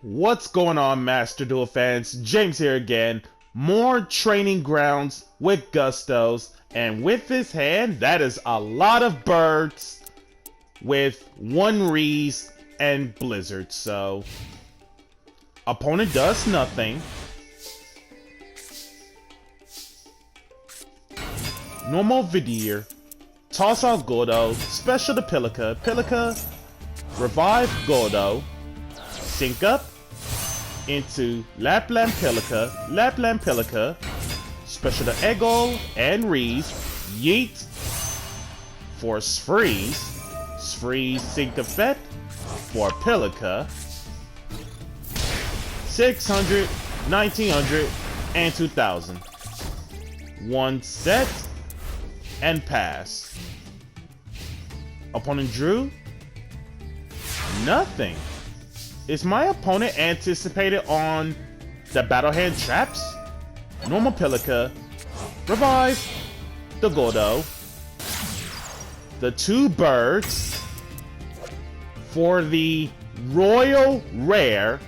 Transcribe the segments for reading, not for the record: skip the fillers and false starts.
What's going on, Master Duel fans? James here again. More Training Grounds with Gustos. And with this hand, that is a lot of birds with one Reese and Blizzard. So, opponent does nothing. Normal Vidir. Toss out Gordo. Special to Pilica. Pilica. Revive Gordo. Sync up into Lapland Pilica, special to Eggo and Reese, Yeet for Sfreeze, sync effect for Pilica, 600, 1900, and 2000. One set, and pass. Opponent drew nothing. Is my opponent anticipated on the battle hand traps? Normal Pilica, revive the Gordo, the two birds for the Royal Rare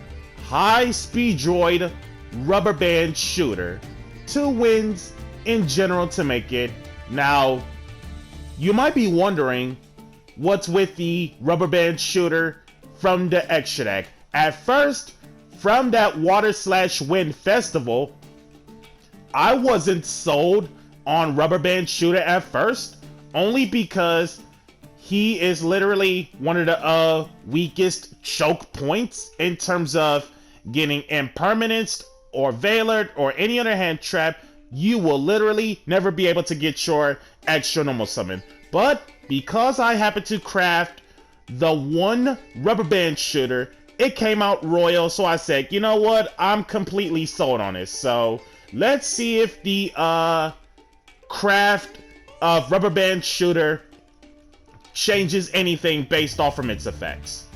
High Speed Droid Rubber Band Shooter. 2 wins in general to make it. Now, you might be wondering what's with the Rubber Band Shooter from the extra deck. At first, from that Water/Wind Festival, I wasn't sold on Rubber Band Shooter at first, only because he is literally one of the weakest choke points in terms of getting Impermanence or Veiled or any other hand trap. You will literally never be able to get your extra normal summon. But because I happen to craft the one Rubber Band Shooter, it came out royal, so I said, you know what, I'm completely sold on this. So let's see if the craft of Rubber Band Shooter changes anything based off from its effects.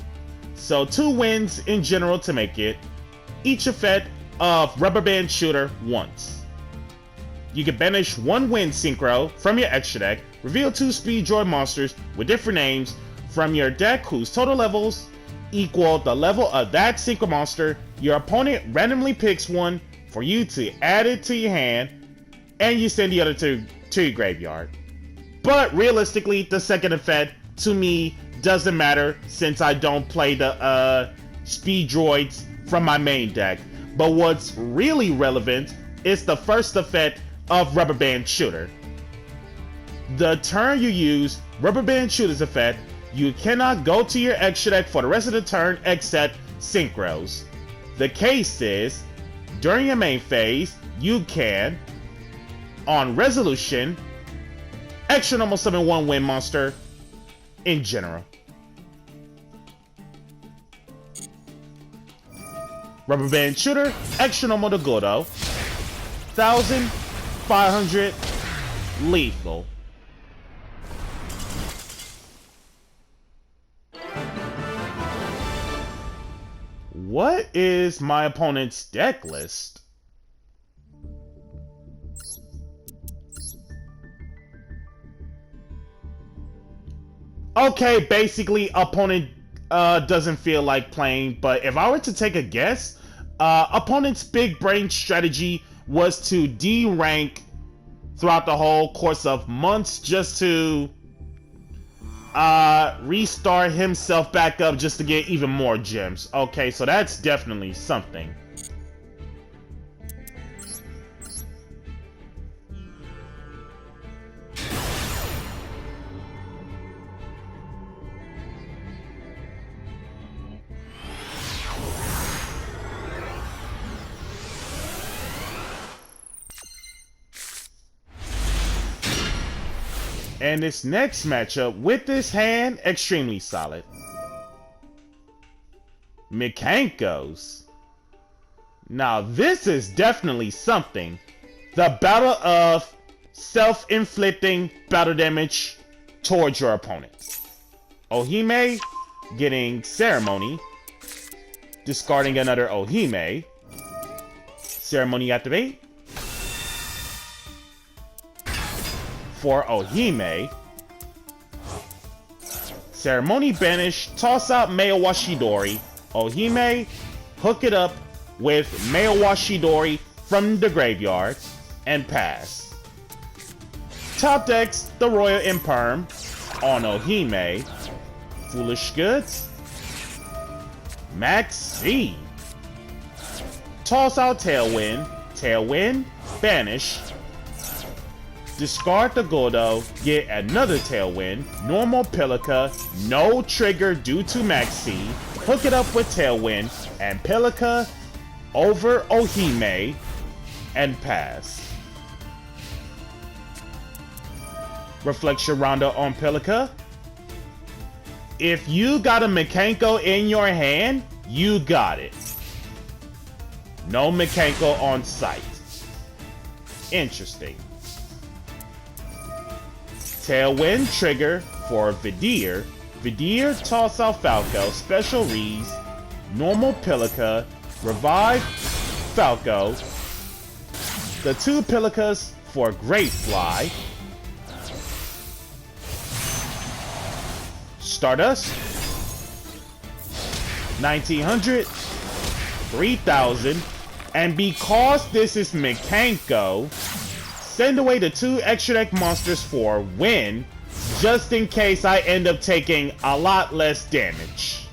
So 2 wins in general to make it. Each effect of Rubber Band Shooter once. You can banish 1 Wind Synchro from your extra deck, reveal 2 Speed Droid monsters with different names from your deck whose total levels equal the level of that synchro monster. Your opponent randomly picks one for you to add it to your hand, and you send the other two to your graveyard. But realistically, the second effect to me doesn't matter since I don't play the speed droids from my main deck. But what's really relevant is the first effect of Rubber Band Shooter. The turn you use Rubber Band Shooter's effect, you cannot go to your extra deck for the rest of the turn except Synchros. The case is, during your main phase, you can, on resolution, extra normal summon 1 Wind monster in general. Rubber Band Shooter, extra normal to Gordo, 1500 lethal. What is my opponent's deck list? Okay, basically opponent doesn't feel like playing, but if I were to take a guess, opponent's big brain strategy was to D-rank throughout the whole course of months just to restart himself back up just to get even more gems. Okay, so that's definitely something. And this next matchup with this hand, extremely solid. Mechanicos. Now this is definitely something. The battle of self-inflicting battle damage towards your opponent. Ohime getting Ceremony, discarding another Ohime. Ceremony activate. For Ohime, Ceremony banish, toss out Meo Washidori, Ohime, hook it up with Maewa Shidori from the graveyard, and pass. Top decks the Royal Imperm on Ohime, Foolish Goods, Max C. Toss out Tailwind, Tailwind, banish. Discard the Godo, get another Tailwind, normal Pilica, no trigger due to Max C, hook it up with Tailwind, and Pilica over Ohime, and pass. Reflection Rondo on Pilica. If you got a Mekanko in your hand, you got it. No Mekanko on site. Interesting. Tailwind trigger for Vidir. Vidir toss out Falco, special reads, normal Pilica, revive Falco. The two Pilicas for Great Fly. Stardust. 1900. 3000. And because this is Mekanko, send away the two extra deck monsters for win, just in case I end up taking a lot less damage.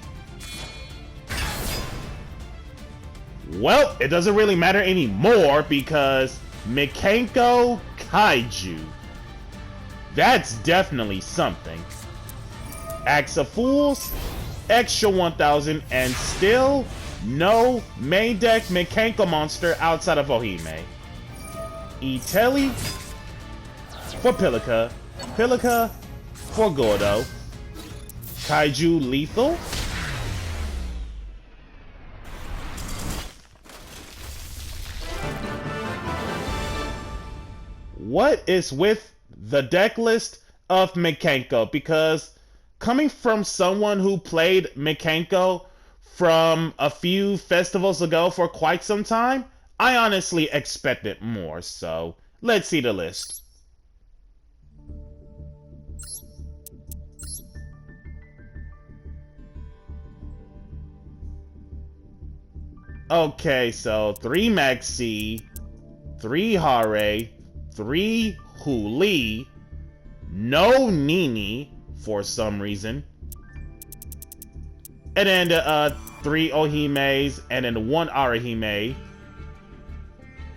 Well, it doesn't really matter anymore because Mekanko Kaiju. That's definitely something. Axe of Fools, extra 1000, and still no main deck Mekanko monster outside of Ohime. Iteli for Pilica, Pilica for Gordo, Kaiju Lethal, what is with the deck list of Mekanko? Because coming from someone who played Mekanko from a few festivals ago for quite some time, I honestly expected more, so let's see the list. Okay, so 3 Maxi, 3 Hare, 3 Huli, no Nini for some reason, and then 3 Ohimes, and then 1 Arahime.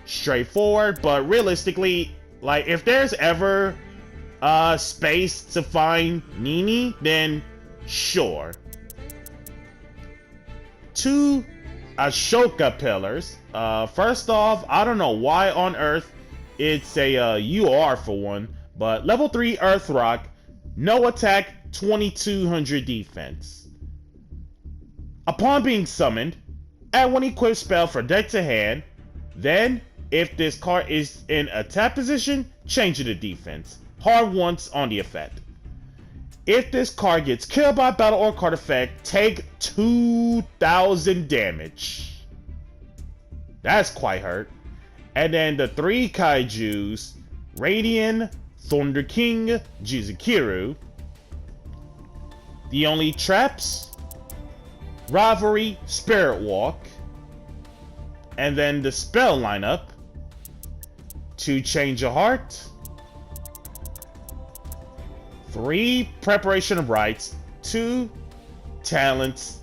Straightforward, but realistically, like, if there's ever space to find Nini, then sure. 2 Ashoka Pillars. First off, I don't know why on earth it's a UR for one, but level 3 Earth Rock, no attack, 2200 defense. Upon being summoned, add 1 equipped spell for deck to hand, then if this card is in attack position, change it to defense. Hard once on the effect. If this card gets killed by battle or card effect, take 2000 damage. That's quite hurt. And then the 3 Kaijus, Radiant, Thunder King, Jizukiru. The only traps, Rivalry, Spirit Walk. And then the spell lineup, 2 Change of Heart, 3 Preparation of Rites, 2 Talents,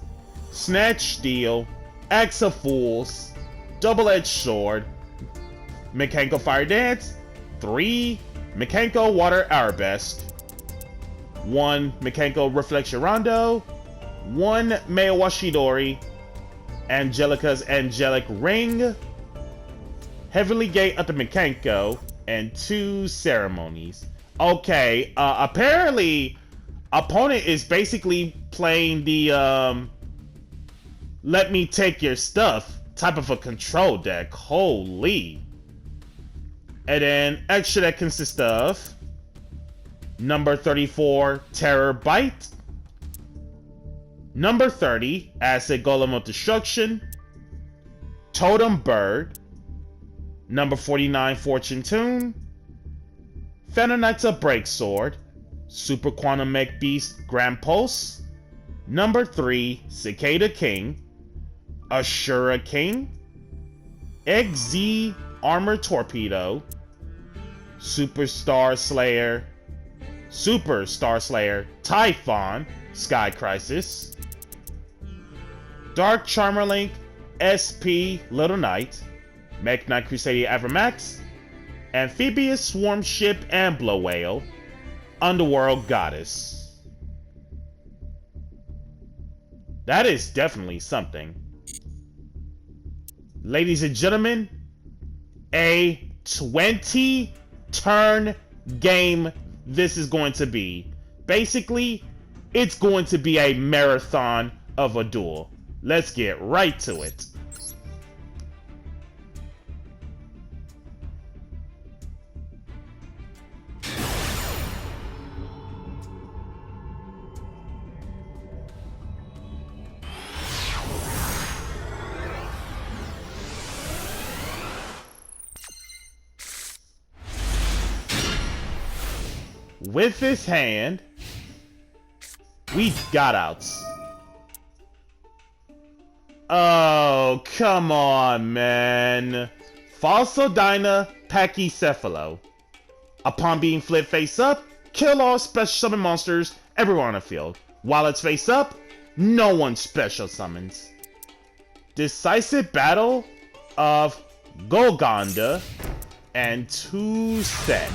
Snatch Steel, Axe of Fools, Double-Edged Sword, Mekanko Fire Dance, 3 Mekanko Water Arabesque, 1 Mekanko Reflection Rondo, 1 Maewa Shidori, Angelica's Angelic Ring, Heavenly Gate of the Mekanko, and 2 Ceremonies. Okay, apparently opponent is basically playing the let me take your stuff type of a control deck. Holy. And then extra deck consists of number 34 Terror Bite, number 30 Acid Golem of Destruction, Totem Bird, number 49 Fortune Tune, Phantom Knights of Breaksword, Super Quantum Mech Beast Grand Pulse, number 3 Cicada King, Ashura King, XZ Armor Torpedo, Superstar Slayer, Typhon, Sky Crisis, Dark Charmerlink, SP Little Knight, Mech Knight Crusader Avramax, Amphibious Swarm Ship and Blow Whale, Underworld Goddess. That is definitely something. Ladies and gentlemen, a 20-turn game this is going to be. Basically, it's going to be a marathon of a duel. Let's get right to it. With this hand, we got outs. Oh, come on, man. Falsodyna Pachycephalo. Upon being flipped face up, kill all special summon monsters everywhere on the field. While it's face up, no one special summons. Decisive Battle of Golgonda and 2 set.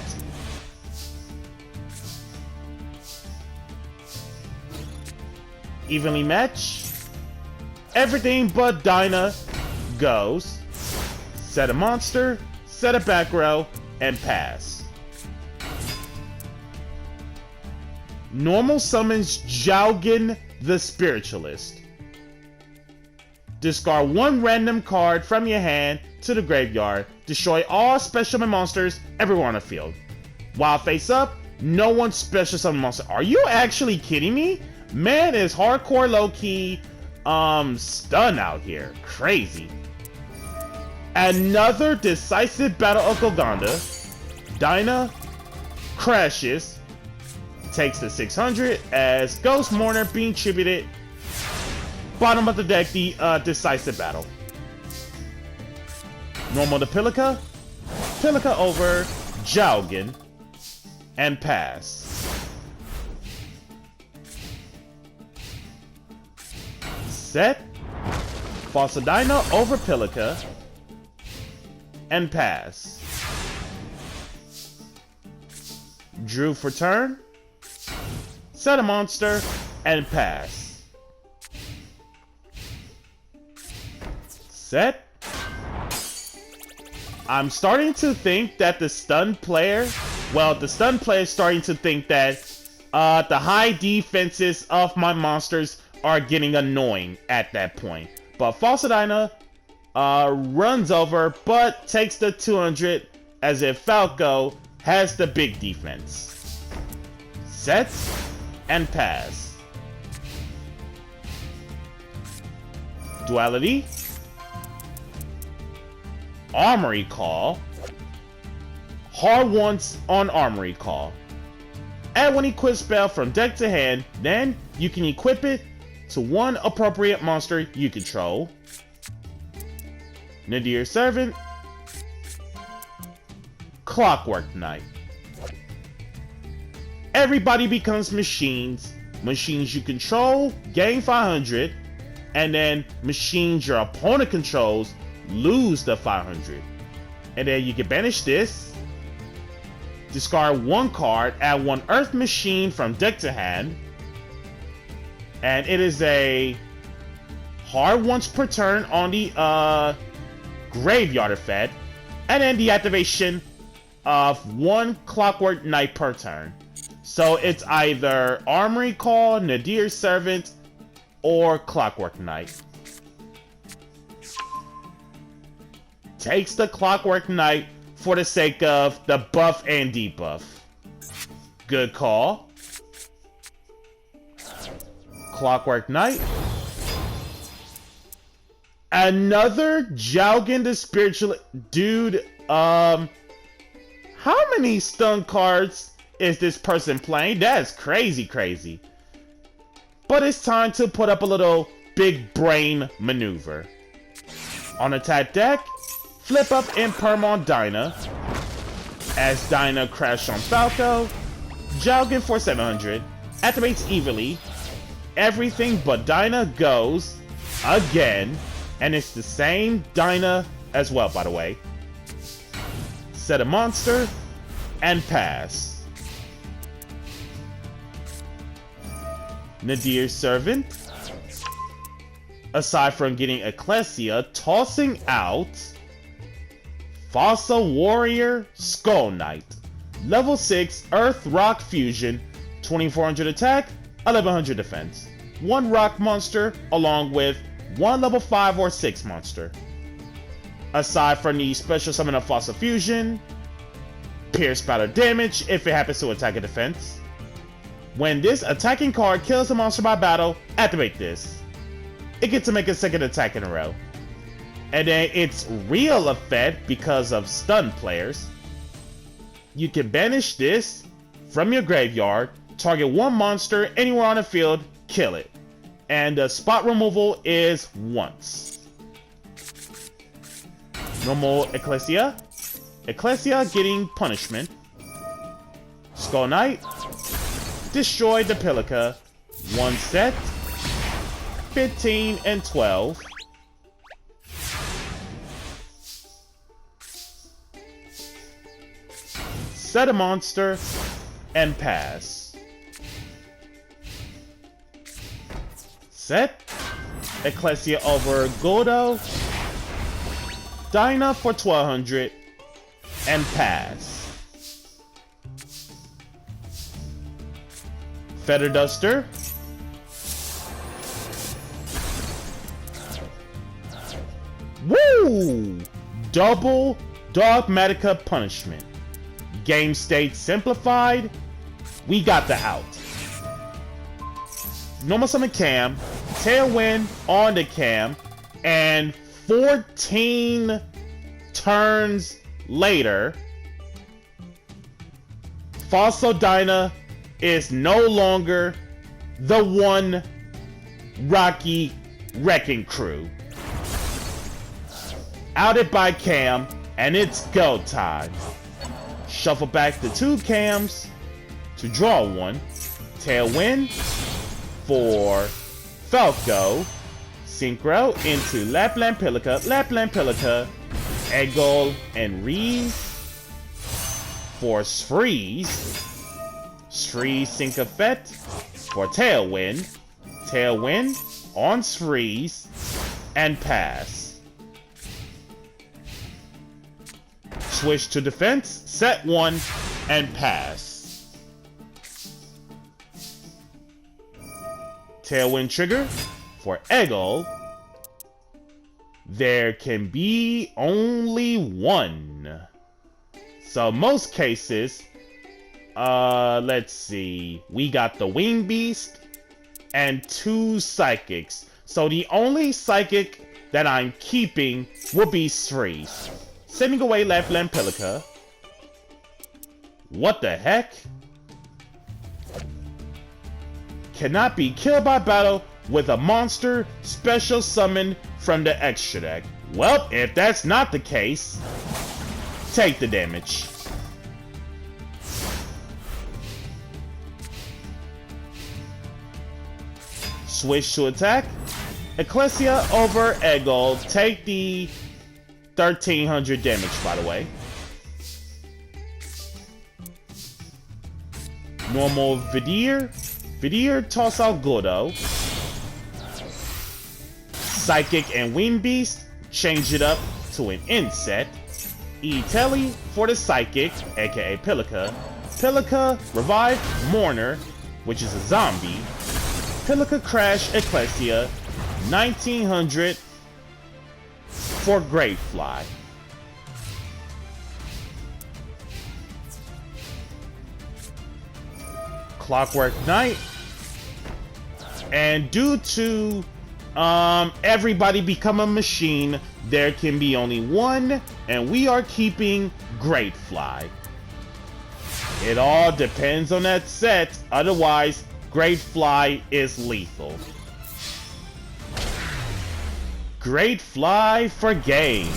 Evenly match. Everything but Dyna goes. Set a monster, set a back row, and pass. Normal summons Jaugen the Spiritualist. Discard 1 random card from your hand to the graveyard. Destroy all special summon monsters everywhere on the field. While face up, no one special summon monster. Are you actually kidding me? Man is hardcore low-key stun out here. Crazy. Another Decisive Battle of Golgonda. Dyna crashes. Takes the 600 as Ghost Mourner being tributed. Bottom of the deck, the Decisive Battle. Normal to Pilica. Pilica over Jaugen. And pass. Set. Falsodyna over Pilica. And pass. Drew for turn. Set a monster. And pass. Set. I'm starting to think that the stun player... Well, the stun player is starting to think that the high defenses of my monsters are getting annoying at that point. But Falsodyna runs over, but takes the 200 as if Falco has the big defense. Sets and pass. Duality. Armory Call. Hard once on Armory Call. Add 1 equip spell from deck to hand, then you can equip it to 1 appropriate monster you control. Nadir Servant. Clockwork Knight. Everybody becomes machines. Machines you control gain 500, and then machines your opponent controls lose the 500. And then you can banish this. Discard 1 card, add 1 Earth Machine from deck to hand. And it is a hard once per turn on the graveyard effect. And then the activation of 1 Clockwork Knight per turn. So it's either Armory Call, Nadir Servant, or Clockwork Knight. Takes the Clockwork Knight for the sake of the buff and debuff. Good call. Clockwork Knight. Another Jaugen the Spiritual... Dude, how many stun cards is this person playing? That's crazy. But it's time to put up a little big brain maneuver. On attack deck, flip up Imperm on Dyna. As Dyna crash on Falco, Jalgin for 700, activates evenly. Everything but Dyna goes again, and it's the same Dyna as well, by the way. Set a monster, and pass. Nadir's Servant. Aside from getting Ecclesia, tossing out Fossil Warrior Skull Knight. Level 6 Earth Rock Fusion, 2400 attack, 1100 defense. 1 rock monster along with 1 level 5 or 6 monster. Aside from the special summon of Fossil Fusion, pierce powder damage if it happens to attack a defense. When this attacking card kills a monster by battle, activate this. It gets to make a second attack in a row. And then its real effect, because of stun players, you can banish this from your graveyard, target 1 monster anywhere on the field, kill it. And the spot removal is once. Normal Ecclesia. Ecclesia getting punishment. Skull Knight. Destroy the Pilica. 1 set. 15 and 12. Set a monster and pass. Set Ecclesia over Godo. Dyna for 1200 and pass. Feather Duster. Woo! Double Dogmatica punishment. Game state simplified. We got the out. Normal summon Cam. Tailwind on the Cam. And 14 turns later, Fossil Dyna is no longer the one Rocky Wrecking Crew. Outed by Cam, and it's go time. Shuffle back the 2 Cams to draw 1. Tailwind for Falco. Synchro into Lapland Pilica, Egol, and Reese for Freeze. Freeze Sync Effect for Tailwind on Freeze, and pass. Switch to defense, set 1, and pass. Tailwind trigger for Egol. There can be only 1. So most cases, let's see. We got the Wing Beast and 2 Psychics. So the only Psychic that I'm keeping will be Freeze. Sending away Lapland Pilica. What the heck? Cannot be killed by battle with a monster special summon from the extra deck. Well, if that's not the case, take the damage. Switch to attack. Ecclesia over Egol. Take the 1300 damage, by the way. Normal Vidir. Vidir toss out Godo. Psychic and Wing Beast, change it up to an inset. E-Telly for the Psychic, aka Pilica. Pilica, revive Mourner, which is a zombie. Pilica Crash Ecclesia, 1900 for Great Fly. Clockwork Knight. And due to everybody become a machine, there can be only 1, and we are keeping Great Fly. It all depends on that set, otherwise Great Fly is lethal. Great fly for game.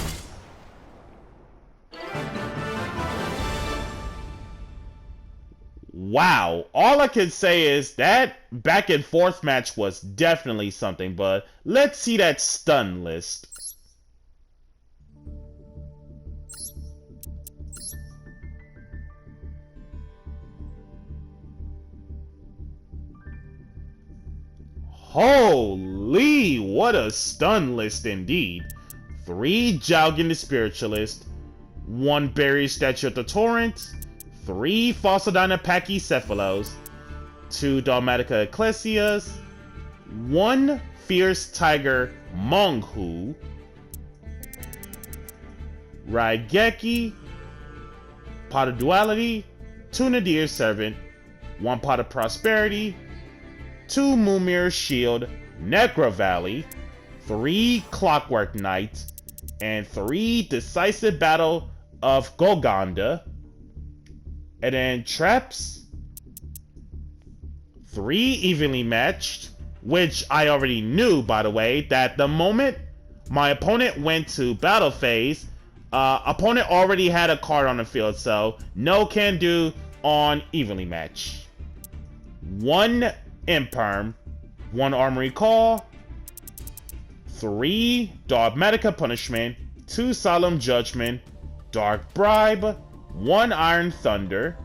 Wow, all I can say is that back and forth match was definitely something, but let's see that stun list. Holy, what a stun list indeed. 3 Jowgen the Spiritualist, 1 Buried Statue of the Torrent, 3 Fossildyna Pachycephalos, 2 Dogmatica Ecclesias, 1 Fierce Tiger Monghu, Raigeki, Pot of Duality, 2 Nadir Servant, 1 Pot of Prosperity, 2 Moonmere Shield, Necro Valley, 3 Clockwork Knight, and 3 Decisive Battle of Golgonda. And then traps, 3 Evenly Matched, which I already knew, by the way, that the moment my opponent went to battle phase, opponent already had a card on the field, so no can do on Evenly Matched. 1 Imperm, 1 Armory Call, 3 Dogmatica Punishment, 2 Solemn Judgment, Dark Bribe, 1 Iron Thunder,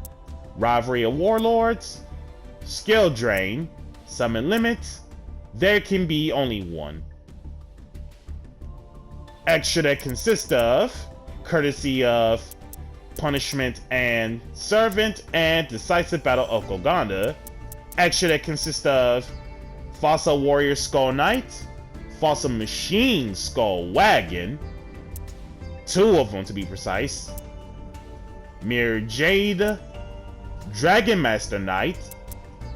Rivalry of Warlords, Skill Drain, Summon Limit, there can be only 1. Extra that consists of, courtesy of Punishment and Servant and Decisive Battle of Golgonda, extra that consists of Fossil Warrior Skull Knight, Fossil Machine Skull Wagon, 2 of them to be precise, Mirror Jade, Dragon Master Knight,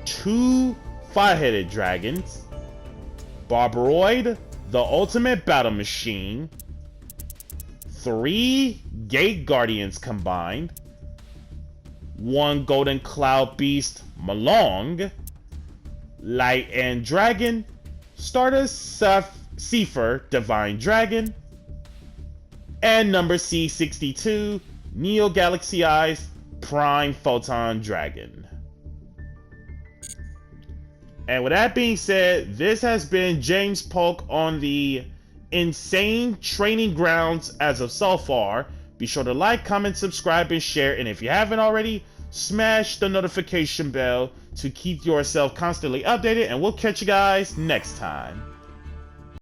2 Fire-Headed Dragons, Barbaroid, the Ultimate Battle Machine, 3 Gate Guardians combined, 1 Golden Cloud Beast Malong, Light and Dragon, Stardust Seifer Divine Dragon, and number C62 Neo Galaxy Eyes Prime Photon Dragon. And with that being said, this has been James Polk on the insane training grounds as of so far. Be sure to like, comment, subscribe, and share. And if you haven't already, smash the notification bell to keep yourself constantly updated. And we'll catch you guys next time.